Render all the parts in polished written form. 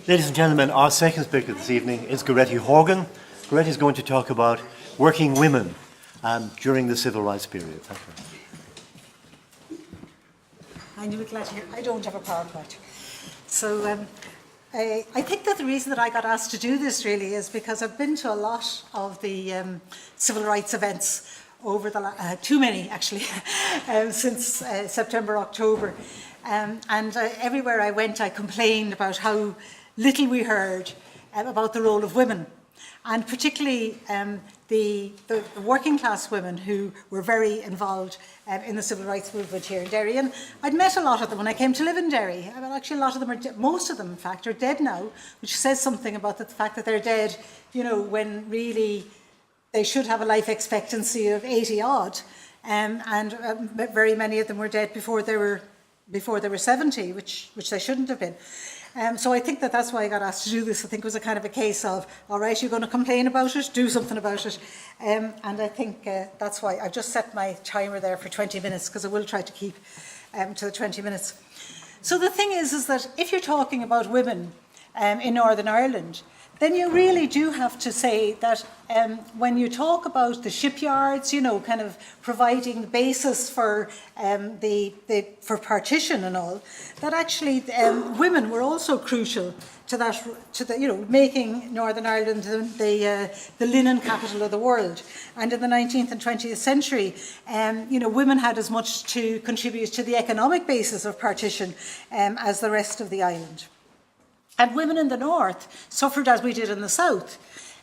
Ladies and gentlemen, our second speaker this evening is Goretti Horgan. Goretti is going to talk about working women during the civil rights period. Thank you. I'm really glad to hear. I don't have a PowerPoint. So I think that the reason that I got asked to do this really is because I've been to a lot of the civil rights events over the too many actually, since September, October. And everywhere I went I complained about how little we heard about the role of women, and particularly the working class women who were very involved in the civil rights movement here in Derry. And I'd met a lot of them when I came to live in Derry. Well, actually, a lot of them most of them, in fact, are dead now, which says something about the fact that they're dead, you know, when really they should have a life expectancy of 80 odd, and very many of them were dead before they were 70, which they shouldn't have been. So I think that that's why I got asked to do this. I think it was a kind of a case of, all right, you're going to complain about it, do something about it. And I think that's why I've just set my timer there for 20 minutes, because I will try to keep to the 20 minutes. So the thing is that if you're talking about women in Northern Ireland, then you really do have to say that when you talk about the shipyards, you know, kind of providing the basis for for partition and all, that actually women were also crucial to that, you know, making Northern Ireland the linen capital of the world. And in the 19th and 20th century, you know, women had as much to contribute to the economic basis of partition as the rest of the island. And women in the north suffered as we did in the south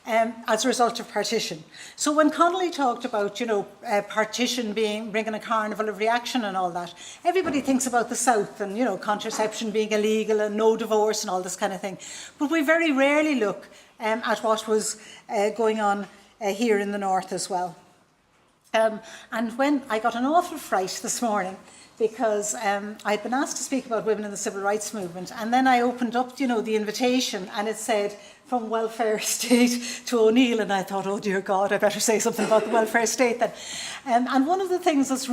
as a result of partition. So when Connolly talked about, you know, partition bringing a carnival of reaction and all that, everybody thinks about the south and, you know, contraception being illegal and no divorce and all this kind of thing. But we very rarely look at what was going on here in the north as well. And when I got an awful fright this morning, because I'd been asked to speak about women in the civil rights movement, and then I opened up, you know, the invitation, and it said from welfare state to O'Neill, and I thought, oh dear God, I better say something about the welfare state then. And one of the things that was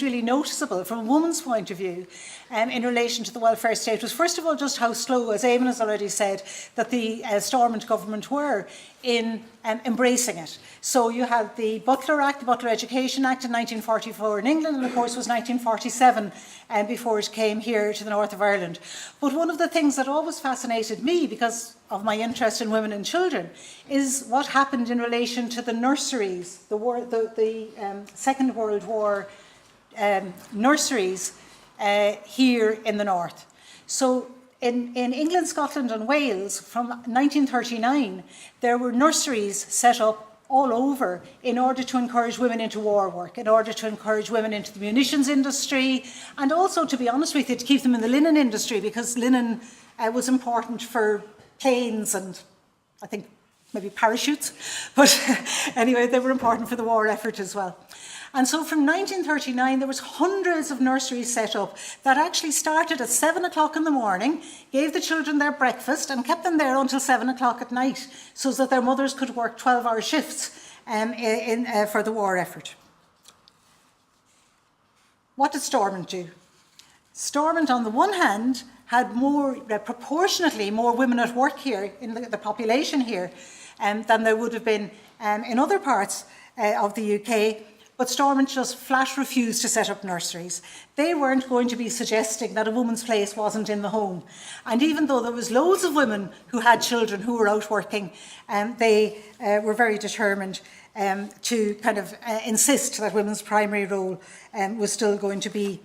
really noticeable from a woman's point of view in relation to the welfare state was, first of all, just how slow, as Eamon has already said, that the Stormont government were in embracing it. So you had the Butler Act, the Butler Education Act in 1944 in England, and of course it was 1947 before it came here to the north of Ireland. But one of the things that always fascinated me, because of my interest in women and children, is what happened in relation to the nurseries, the Second World War nurseries here in the north. So in England, Scotland and Wales from 1939, there were nurseries set up all over in order to encourage women into war work, in order to encourage women into the munitions industry, and also, to be honest with you, to keep them in the linen industry, because linen was important for planes and I think maybe parachutes. But anyway, they were important for the war effort as well. And so from 1939, there was hundreds of nurseries set up that actually started at 7 o'clock in the morning, gave the children their breakfast and kept them there until 7 o'clock at night, so that their mothers could work 12-hour shifts for the war effort. What did Stormont do? Stormont, on the one hand, had proportionately more women at work here in the population here than there would have been in other parts of the UK. But Stormont just flat refused to set up nurseries. They weren't going to be suggesting that a woman's place wasn't in the home. And even though there was loads of women who had children who were out working, they were very determined to kind of insist that women's primary role was still going to be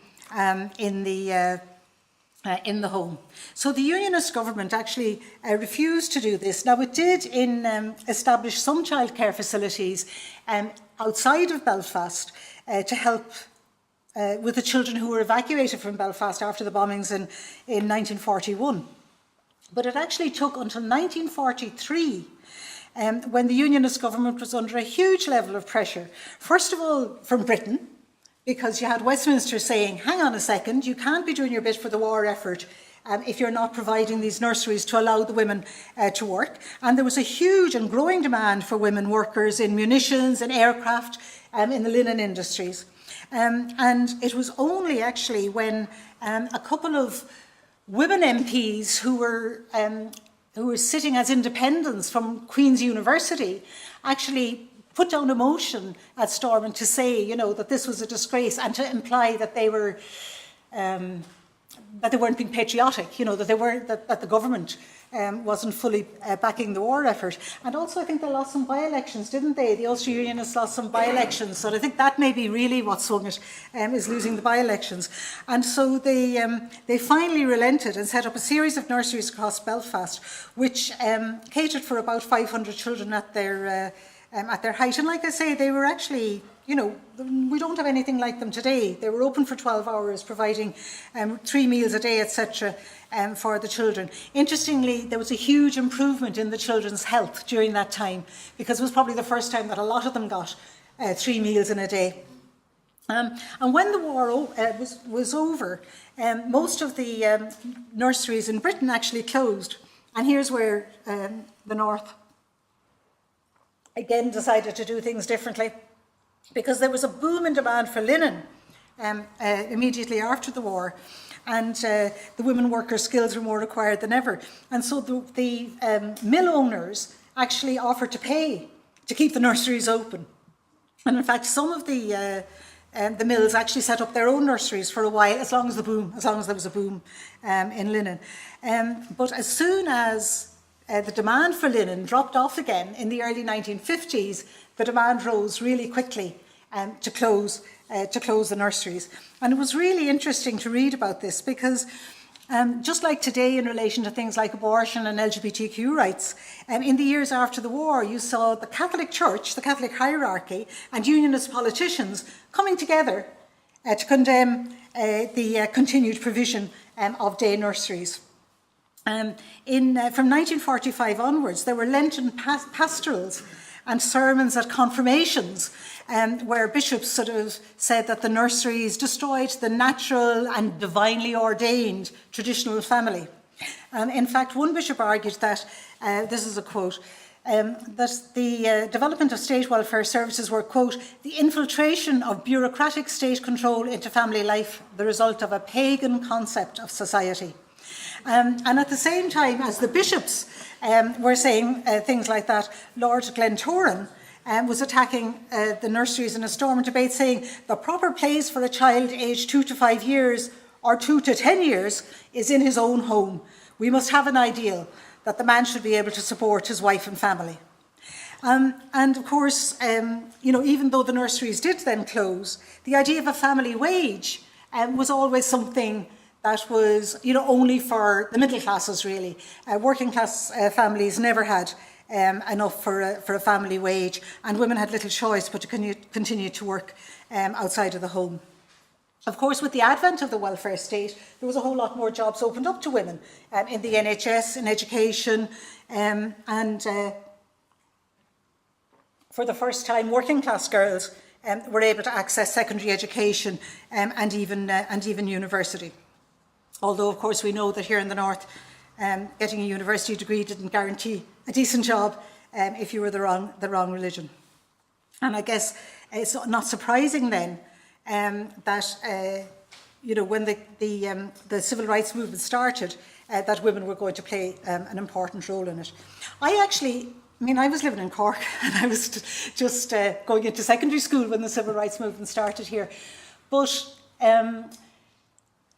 in the home. So the Unionist government actually refused to do this. Now it did establish some childcare facilities outside of Belfast to help with the children who were evacuated from Belfast after the bombings in 1941. But it actually took until 1943 when the Unionist government was under a huge level of pressure, first of all from Britain, because you had Westminster saying, hang on a second, you can't be doing your bit for the war effort if you're not providing these nurseries to allow the women to work. And there was a huge and growing demand for women workers in munitions and aircraft in the linen industries. And it was only actually when a couple of women MPs who were sitting as independents from Queen's University actually put down a motion at Stormont to say, you know, that this was a disgrace and to imply that they were that they weren't being patriotic, you know, that they weren't, that the government wasn't fully backing the war effort. And also I think they lost some by-elections, didn't they? The Ulster Unionists lost some by-elections. So I think that may be really what swung it, is losing the by-elections. And so they finally relented and set up a series of nurseries across Belfast, which catered for about 500 children at their height. And like I say, they were actually, you know, we don't have anything like them today. They were open for 12 hours, providing 3 meals a day, etc., for the children. Interestingly, there was a huge improvement in the children's health during that time, because it was probably the first time that a lot of them got 3 meals in a day. And when the war was over, most of the nurseries in Britain actually closed. And here's where the North again decided to do things differently, because there was a boom in demand for linen immediately after the war, and the women workers' skills were more required than ever. And so the mill owners actually offered to pay to keep the nurseries open. And in fact, some of the mills actually set up their own nurseries for a while, as long as there was a boom in linen. But as soon as the demand for linen dropped off again in the early 1950s, the demand rose really quickly to close the nurseries. And it was really interesting to read about this, because just like today in relation to things like abortion and LGBTQ rights, in the years after the war, you saw the Catholic Church, the Catholic hierarchy, and unionist politicians coming together to condemn the continued provision of day nurseries. From 1945 onwards, there were Lenten pastorals and sermons at confirmations, where bishops sort of said that the nurseries destroyed the natural and divinely ordained traditional family. In fact, one bishop argued that, this is a quote, that the development of state welfare services were, quote, the infiltration of bureaucratic state control into family life, the result of a pagan concept of society. And at the same time as the bishops were saying things like that, Lord Glentoran was attacking the nurseries in a Stormont debate, saying the proper place for a child aged 2 to 5 years or 2 to 10 years is in his own home. We must have an ideal that the man should be able to support his wife and family. And of course, you know, even though the nurseries did then close, the idea of a family wage was always something that was, you know, only for the middle classes, really. Working class families never had enough for a family wage, and women had little choice but to continue to work outside of the home. Of course, with the advent of the welfare state, there was a whole lot more jobs opened up to women in the NHS, in education, and for the first time, working class girls were able to access secondary education and even university. Although, of course, we know that here in the North, getting a university degree didn't guarantee a decent job if you were the wrong religion. And I guess it's not surprising then that you know, when the civil rights movement started, that women were going to play an important role in it. I was living in Cork, and I was just going into secondary school when the civil rights movement started here. But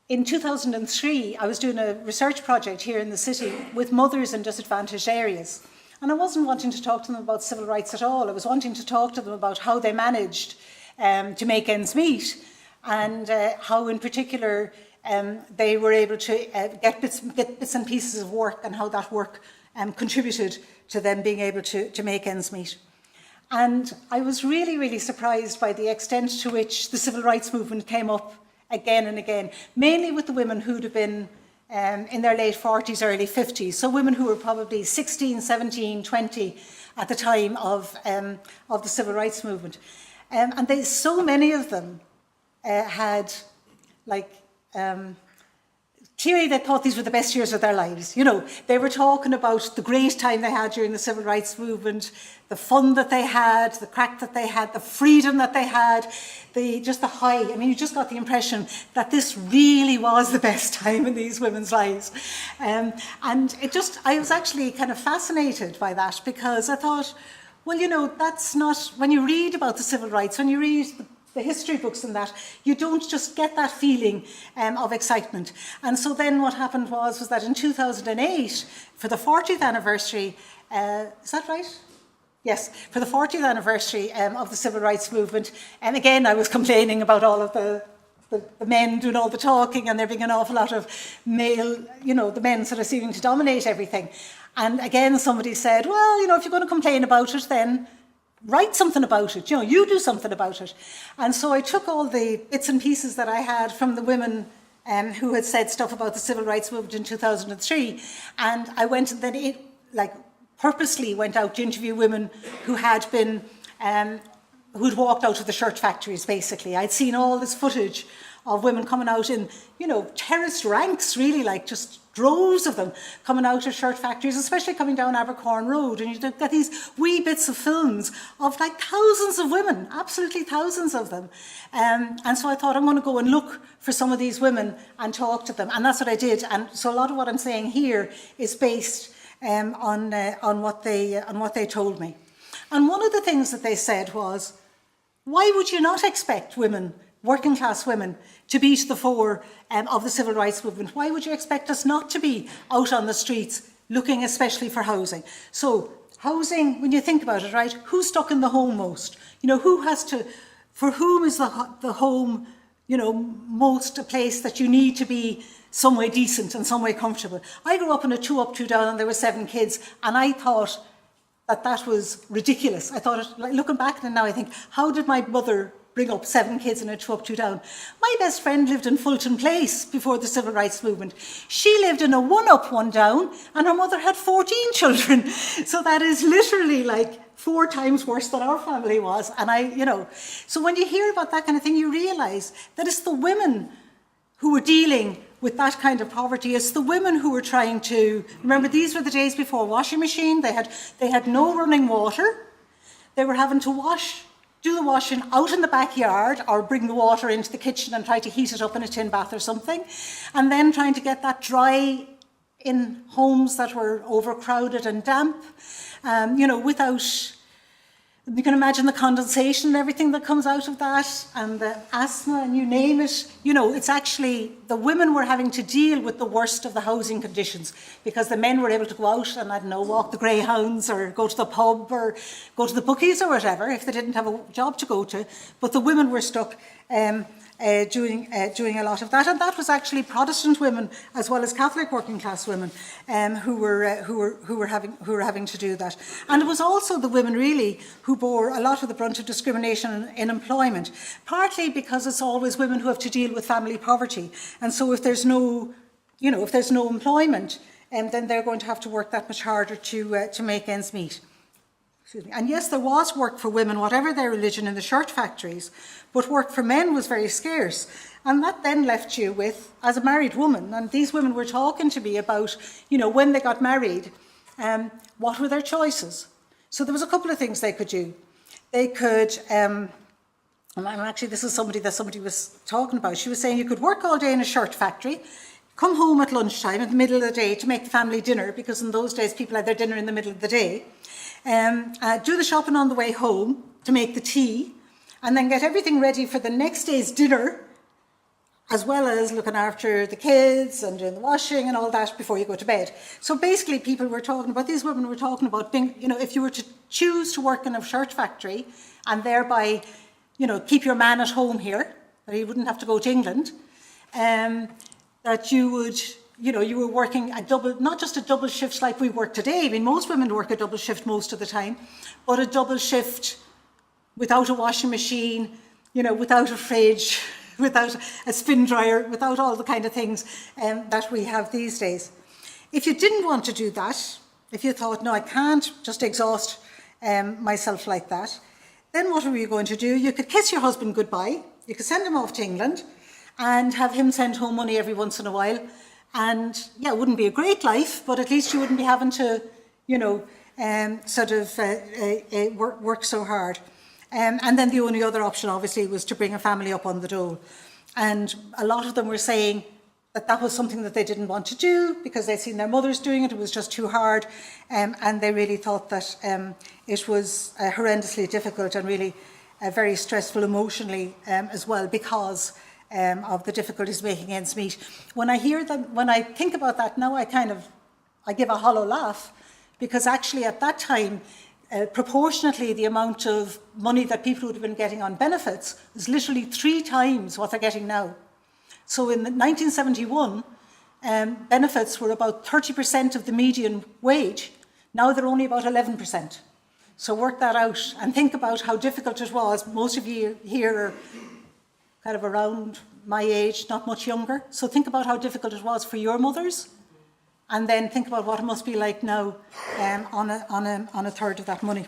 in 2003, I was doing a research project here in the city with mothers in disadvantaged areas. And I wasn't wanting to talk to them about civil rights at all. I was wanting to talk to them about how they managed to make ends meet, and how in particular they were able to get bits and pieces of work, and how that work contributed to them being able to make ends meet. And I was really, really surprised by the extent to which the civil rights movement came up again and again, mainly with the women who'd have been in their late 40s, early 50s, so women who were probably 16, 17, 20 at the time of the civil rights movement. And so many of them had to me, they thought these were the best years of their lives. You know, they were talking about the great time they had during the civil rights movement, the fun that they had, the crack that they had, the freedom that they had, just the high. I mean, you just got the impression that this really was the best time in these women's lives. And I was actually kind of fascinated by that, because I thought, well, you know, that's not, when you read about the civil rights, when you read the history books and that, you don't just get that feeling of excitement. And so then what happened was that in 2008, for the 40th anniversary, is that right? Yes, for the 40th anniversary of the civil rights movement, and again I was complaining about all of the men doing all the talking, and there being an awful lot of male, you know, the men sort of seeming to dominate everything. And again somebody said, well, you know, if you're going to complain about it, then write something about it, you know, you do something about it. And so I took all the bits and pieces that I had from the women who had said stuff about the civil rights movement in 2003, and I went and then purposely went out to interview women who had been, who'd walked out of the shirt factories, basically. I'd seen all this footage of women coming out in, you know, terraced ranks, really, like just droves of them coming out of shirt factories, especially coming down Abercorn Road. And you get these wee bits of films of like thousands of women, absolutely thousands of them. And so I thought, I'm going to go and look for some of these women and talk to them. And that's what I did. And so a lot of what I'm saying here is based on what they told me. And one of the things that they said was, why would you not expect women, working class women, to be to the fore of the civil rights movement? Why would you expect us not to be out on the streets looking especially for housing? So housing, when you think about it, right, who's stuck in the home most? You know, for whom is the home, you know, most a place that you need to be some way decent and some way comfortable? I grew up in a 2-up, 2-down, and there were 7 kids, and I thought that was ridiculous. I thought, like, looking back at it now, I think, how did my mother bring up 7 kids in a 2-up, 2-down? My best friend lived in Fulton Place before the civil rights movement. She lived in a 1-up, 1-down, and her mother had 14 children. So that is literally like 4 times worse than our family was. And so when you hear about that kind of thing, you realise that it's the women who were dealing with that kind of poverty. It's the women who were trying to, remember, these were the days before washing machine. They had no running water. They were having to do the washing out in the backyard, or bring the water into the kitchen and try to heat it up in a tin bath or something, and then trying to get that dry in homes that were overcrowded and damp, without, you can imagine the condensation and everything that comes out of that, and the asthma, and you name it. You know, it's actually, the women were having to deal with the worst of the housing conditions, because the men were able to go out and, I don't know, walk the greyhounds, or go to the pub, or go to the bookies or whatever, if they didn't have a job to go to. But the women were stuck doing a lot of that, and that was actually Protestant women as well as Catholic working class women who were having to do that. And it was also the women really who bore a lot of the brunt of discrimination in employment, partly because it's always women who have to deal with family poverty, and so if there's no employment, then they're going to have to work that much harder to make ends meet. And yes, there was work for women, whatever their religion, in the shirt factories, but work for men was very scarce. And that then left you with, as a married woman, and these women were talking to me about, when they got married, what were their choices? So there was a couple of things they could do. They could, and actually this is somebody was talking about. She was saying you could work all day in a shirt factory, come home at lunchtime in the middle of the day to make the family dinner, because in those days people had their dinner in the middle of the day. Do the shopping on the way home to make the tea, and then get everything ready for the next day's dinner, as well as looking after the kids and doing the washing and all that before you go to bed. So basically these women were talking about being, if you were to choose to work in a shirt factory and thereby, keep your man at home here, that he wouldn't have to go to England, that you would, you were working not just a double shift like we work today. I mean, most women work a double shift most of the time, but a double shift without a washing machine, without a fridge, without a spin dryer, without all the kind of things that we have these days. If you didn't want to do that, if you thought, no, I can't just exhaust myself like that, then what were you going to do? You could kiss your husband goodbye, you could send him off to England and have him send home money every once in a while, And yeah, it wouldn't be a great life, but at least you wouldn't be having to, work so hard. And then the only other option, obviously, was to bring a family up on the dole. And a lot of them were saying that that was something that they didn't want to do because they'd seen their mothers doing it. It was just too hard. And they really thought that it was horrendously difficult and really very stressful emotionally as well because of the difficulties making ends meet. When I hear them, when I think about that now, I give a hollow laugh because actually at that time, proportionately, the amount of money that people would have been getting on benefits was literally 3 times what they're getting now. So in 1971, benefits were about 30% of the median wage. Now they're only about 11%. So work that out and think about how difficult it was. Most of you here are kind of around my age, not much younger. So think about how difficult it was for your mothers. And then think about what it must be like now on a third of that money.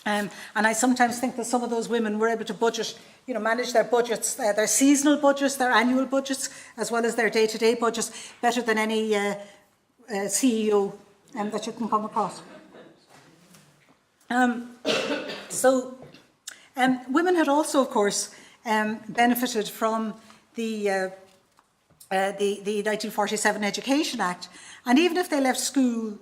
And I sometimes think that some of those women were able to budget, manage their budgets, their seasonal budgets, their annual budgets, as well as their day-to-day budgets, better than any CEO that you can come across. Women had also, of course, benefited from the 1947 Education Act, and even if they left school,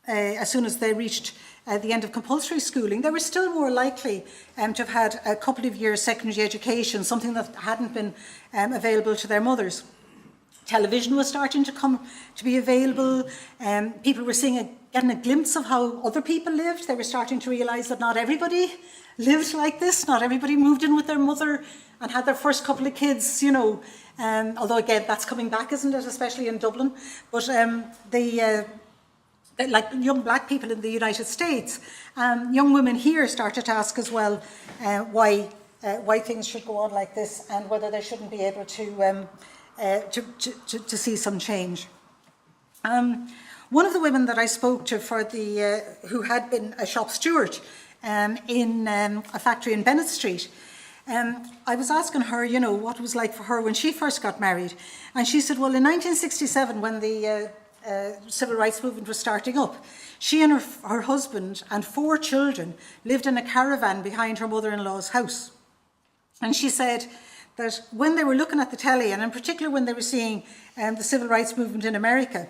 as soon as they reached the end of compulsory schooling, they were still more likely to have had a couple of years secondary education, something that hadn't been available to their mothers. Television was starting to be available. People were getting a glimpse of how other people lived. They were starting to realise that not everybody lived like this. Not everybody moved in with their mother and had their first couple of kids, although again, that's coming back, isn't it, especially in Dublin. But like young black people in the United States, young women here started to ask as well why things should go on like this and whether they shouldn't be able to see some change. One of the women that I spoke to who had been a shop steward in a factory in Bennett Street, I was asking her, what it was like for her when she first got married. And she said, well, in 1967, when the civil rights movement was starting up, she and her husband and 4 children lived in a caravan behind her mother-in-law's house. And she said that when they were looking at the telly, and in particular when they were seeing the civil rights movement in America,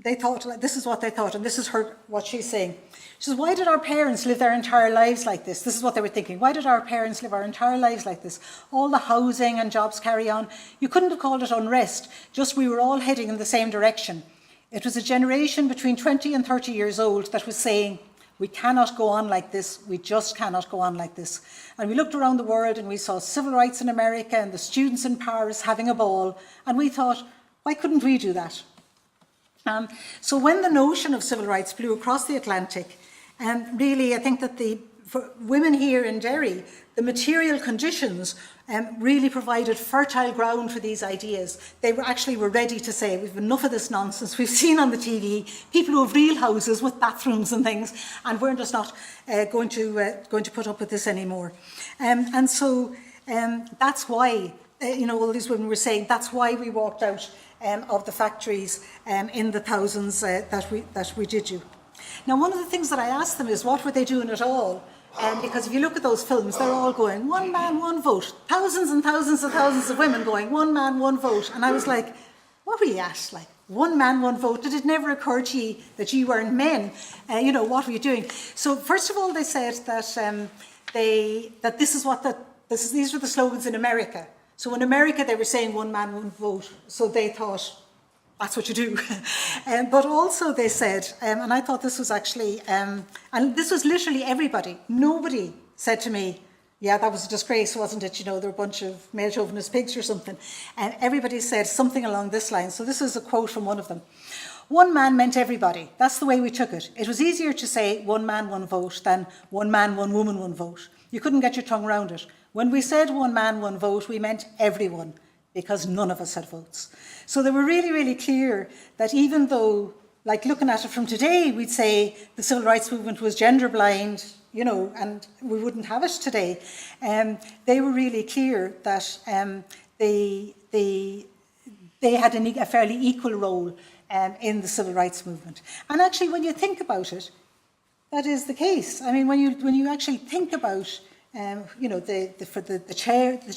they thought, this is what they thought, and this is what she's saying. She says, why did our parents live their entire lives like this? This is what they were thinking. Why did our parents live our entire lives like this? All the housing and jobs carry on. You couldn't have called it unrest, just we were all heading in the same direction. It was a generation between 20 and 30 years old that was saying, we cannot go on like this. We just cannot go on like this. And we looked around the world and we saw civil rights in America and the students in Paris having a ball. And we thought, why couldn't we do that? So when the notion of civil rights blew across the Atlantic, really I think that for women here in Derry, the material conditions really provided fertile ground for these ideas. They were ready to say, we've enough of this nonsense. We've seen on the TV people who have real houses with bathrooms and things, and we're just not going to put up with this anymore. And so that's why, all these women were saying, that's why we walked out of the factories in the thousands that we did do. Now, one of the things that I asked them is, what were they doing at all? Because if you look at those films, they're all going, one man, one vote. Thousands and thousands and thousands of women going, one man, one vote. And I was like, what were you at? Like, one man, one vote? Did it never occur to you that you weren't men? What were you doing? So first of all, they said that these were the slogans in America. So in America, they were saying one man, one vote. So they thought, that's what you do. But also they said, and I thought this was actually, and this was literally everybody. Nobody said to me, yeah, that was a disgrace, wasn't it? There were a bunch of male chauvinist pigs or something. And everybody said something along this line. So this is a quote from one of them. One man meant everybody. That's the way we took it. It was easier to say one man, one vote than one man, one woman, one vote. You couldn't get your tongue around it. When we said one man, one vote, we meant everyone, because none of us had votes. So they were really, really clear that even though, like looking at it from today, we'd say the civil rights movement was gender blind, and we wouldn't have it today. They were really clear that they they had a fairly equal role in the civil rights movement. And actually, when you think about it, that is the case. I mean, when you actually think about, the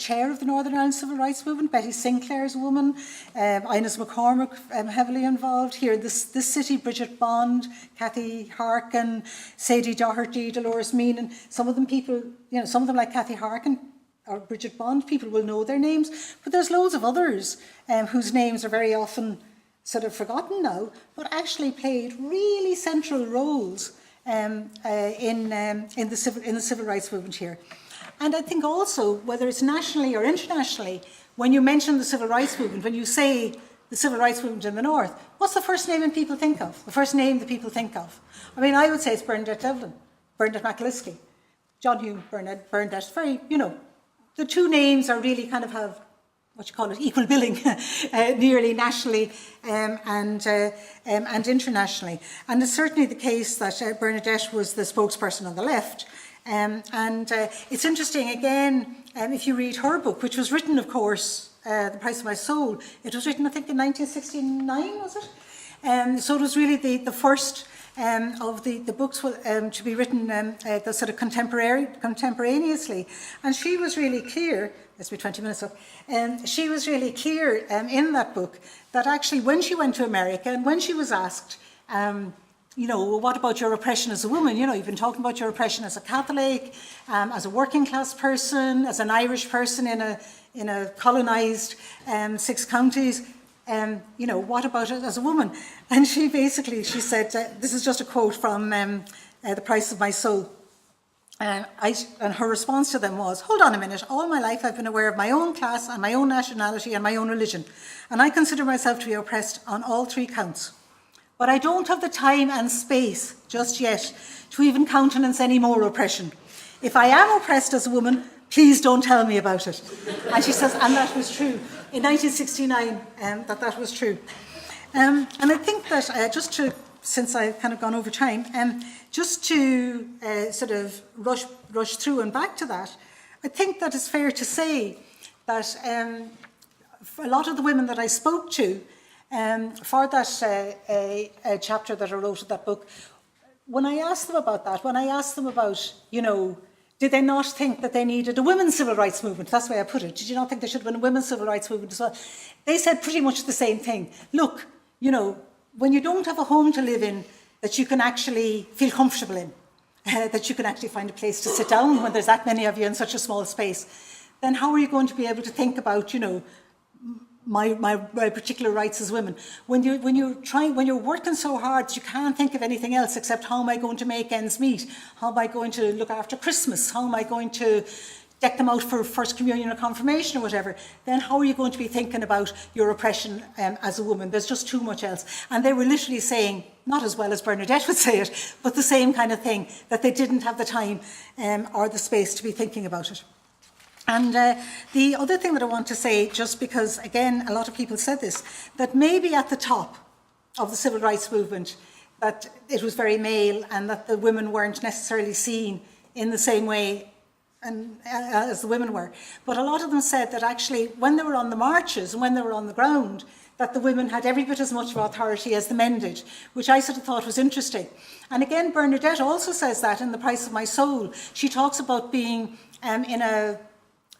chair of the Northern Ireland Civil Rights Movement, Betty Sinclair is a woman, Inez McCormick heavily involved here in this city, Bridget Bond, Cathy Harkin, Sadie Doherty, Dolores Meenan. Some of them like Cathy Harkin or Bridget Bond, people will know their names, but there's loads of others whose names are very often sort of forgotten now, but actually played really central roles in the civil rights movement here. And I think also, whether it's nationally or internationally, when you mention the civil rights movement, when you say the civil rights movement in the North, what's the first name that people think of? The first name that people think of? I mean, I would say it's Bernadette Devlin, Bernadette McAlliskey, John Hume, Bernadette, very, the two names are really kind of have, equal billing, nearly nationally and internationally. And it's certainly the case that Bernadette was the spokesperson on the left. It's interesting, again, if you read her book, which was written, of course, The Price of My Soul, it was written, I think, in 1969, was it? So it was really the first of the books to be written the sort of contemporaneously. And she was really clear, let's be 20 minutes up, she was really clear in that book that actually when she went to America and when she was asked, what about your oppression as a woman? You've been talking about your oppression as a Catholic, as a working class person, as an Irish person in a colonised 6 counties. What about it as a woman? And she said, this is just a quote from The Price of My Soul. And her response to them was, hold on a minute, all my life I've been aware of my own class and my own nationality and my own religion. And I consider myself to be oppressed on all 3 counts. But I don't have the time and space just yet to even countenance any more oppression. If I am oppressed as a woman, please don't tell me about it. And she says, and that was true. In 1969, that was true. And I think that since I've kind of gone over time, just to sort of rush through and back to that, I think that it's fair to say that for a lot of the women that I spoke to, for that chapter that I wrote of that book, when I asked them about that, did they not think that they needed a women's civil rights movement? That's the way I put it. Did you not think there should have been a women's civil rights movement as well? They said pretty much the same thing. Look, when you don't have a home to live in that you can actually feel comfortable in, that you can actually find a place to sit down when there's that many of you in such a small space, then how are you going to be able to think about, my particular rights as women? When you're working so hard, you can't think of anything else except how am I going to make ends meet? How am I going to look after Christmas? How am I going to deck them out for First Communion or Confirmation or whatever? Then how are you going to be thinking about your oppression as a woman? There's just too much else. And they were literally saying, not as well as Bernadette would say it, but the same kind of thing, that they didn't have the time or the space to be thinking about it. And the other thing that I want to say, just because, again, a lot of people said this, that maybe at the top of the civil rights movement, that it was very male and that the women weren't necessarily seen in the same way as the women were. But a lot of them said that actually when they were on the marches and when they were on the ground, that the women had every bit as much of authority as the men did, which I sort of thought was interesting. And again, Bernadette also says that in The Price of My Soul. She talks about being in a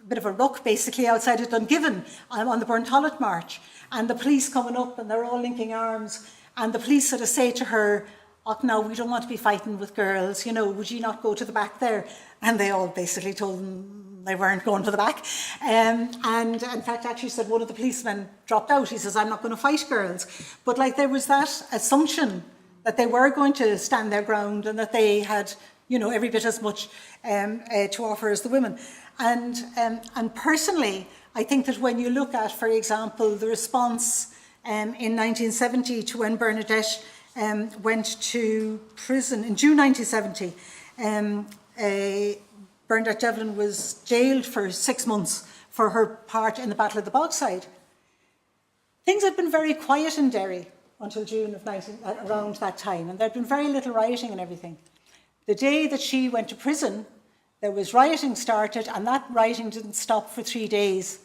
bit of a ruck, basically, outside of Dungiven on the Burntollet March, and the police coming up and they're all linking arms, and the police sort of say to her, oh, no, we don't want to be fighting with girls, would you not go to the back there? And they all basically told them they weren't going to the back. And in fact, actually said one of the policemen dropped out. He says, I'm not going to fight girls. But there was that assumption that they were going to stand their ground and that they had, every bit as much to offer as the women. And personally, I think that when you look at, for example, the response in 1970 to when Bernadette went to prison, in June 1970, Bernadette Devlin was jailed for 6 months for her part in the Battle of the Bogside. Things had been very quiet in Derry until June of around that time, and there had been very little rioting and everything. The day that she went to prison, there was rioting started, and that rioting didn't stop for 3 days.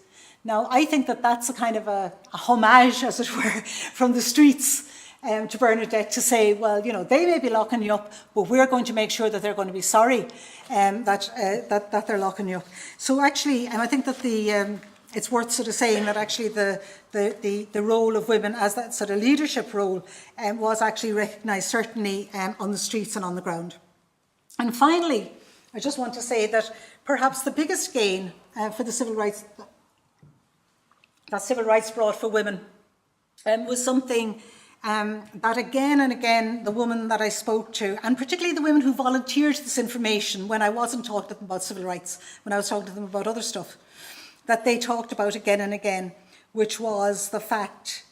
Now, I think that that's a kind of a homage, as it were, from the streets to Bernadette to say, well, you know, they may be locking you up, but we're going to make sure that they're going to be sorry that they're locking you up. So actually, I think that it's worth sort of saying that actually the role of women as that sort of leadership role was actually recognised, certainly on the streets and on the ground. And finally, I just want to say that perhaps the biggest gain for the civil rights that civil rights brought for women was something that again and again the women that I spoke to, and particularly the women who volunteered this information when I wasn't talking to them about civil rights, when I was talking to them about other stuff, that they talked about again and again, which was the fact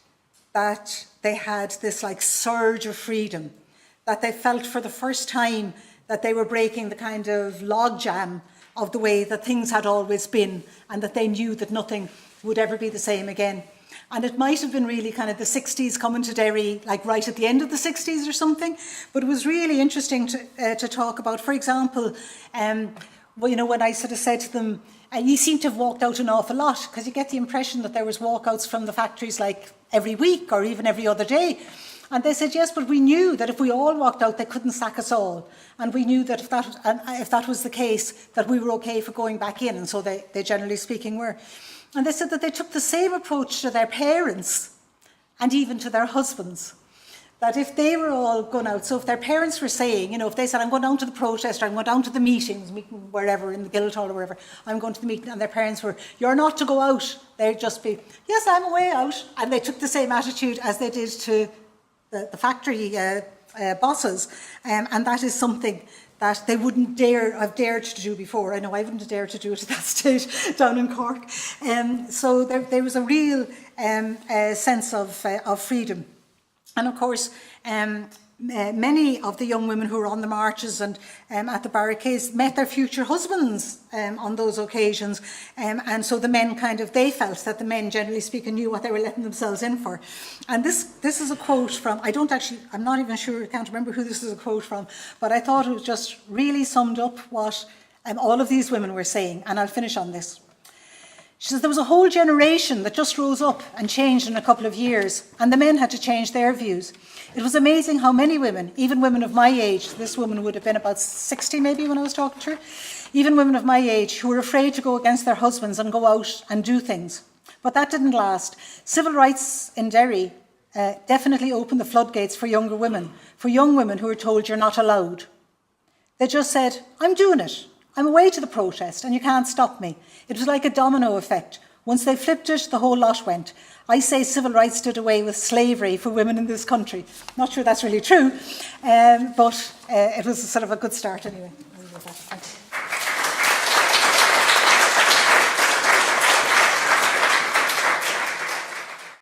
that they had this like surge of freedom, that they felt for the first time that they were breaking the kind of logjam of the way that things had always been, and that they knew that nothing would ever be the same again. And it might have been really kind of the 60s coming to Derry, like right at the end of the 60s or something. But it was really interesting to talk about, for example, well, you know, when I sort of said to them, you seem to have walked out an awful lot, because you get the impression that there was walkouts from the factories like every week or even every other day. And they said, yes, but we knew that if we all walked out, they couldn't sack us all. And we knew that if that was the case, that we were okay for going back in. And so they generally speaking were. And they said that they took the same approach to their parents and even to their husbands. That if they were all going out, so if their parents were saying, you know, if they said, I'm going down to the protest, or I'm going down to the meeting wherever, in the Guildhall or wherever, I'm going to the meeting, and their parents were, you're not to go out. They'd just be, yes, I'm away out. And they took the same attitude as they did to the factory bosses. And that is something that they wouldn't have dared to do before. I know I wouldn't have dared to do it at that stage down in Cork. So there was a real sense of freedom. And of course, many of the young women who were on the marches and at the barricades met their future husbands on those occasions. And so the men they felt that the men, generally speaking, knew what they were letting themselves in for. And this is a quote from, I'm not even sure, I can't remember who this is a quote from, but I thought it was just really summed up what all of these women were saying. And I'll finish on this. She says, there was a whole generation that just rose up and changed in a couple of years, and the men had to change their views. It was amazing how many women, even women of my age, this woman would have been about 60 maybe when I was talking to her, even women of my age who were afraid to go against their husbands and go out and do things. But that didn't last. Civil rights in Derry definitely opened the floodgates for younger women, for young women who were told you're not allowed. They just said, I'm doing it. I'm away to the protest and you can't stop me. It was like a domino effect. Once they flipped it, the whole lot went. I say civil rights did away with slavery for women in this country. Not sure that's really true, but it was sort of a good start anyway.